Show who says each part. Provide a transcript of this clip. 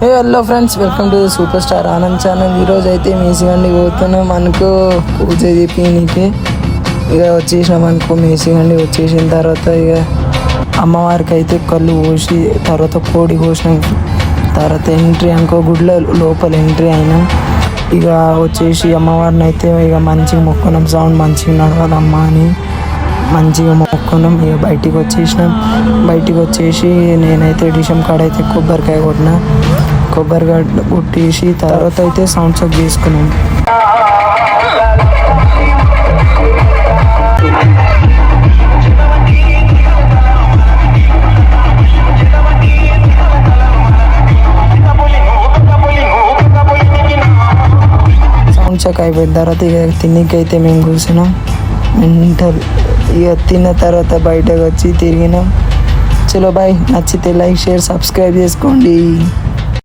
Speaker 1: Hello friends, welcome to super star Anand channel. ఈరోజు అయితే మేసిగండి పోతున్నాం అనుకో పూజ చేపినికి. ఇక వచ్చేసినాం అనుకో మేసిగండి. వచ్చేసిన తర్వాత ఇక అమ్మవారికి అయితే కళ్ళు పోసి తర్వాత కోడి కోసినాం. తర్వాత ఎంట్రీ అనుకో గుడిలో లోపల ఎంట్రీ అయినాం. ఇక వచ్చేసి అమ్మవారిని అయితే ఇక మంచిగా మొక్కున్నాం. సౌండ్ మంచిగా నడవాలమ్మా అని మంచిగా మొక్కున్నాం. ఇక బయటికి వచ్చేసినాం. బయటికి వచ్చేసి నేనైతే డిషం కాడ అయితే కొబ్బరికాయ కొట్టిన. కొబ్బరికాయ కొట్టేసి తర్వాత అయితే సౌండ్ చెక్ చేసుకున్నాం. సౌండ్ చెక్ అయిపోయిన తర్వాత ఇక తిన్నికైతే మేము కూర్చున్నాం. మెంటల్. ఇక తిన్న తర్వాత బయటకు వచ్చి తిరిగినాం. చలో బాయ్. నచ్చితే లైక్, షేర్, సబ్స్క్రైబ్ చేసుకోండి.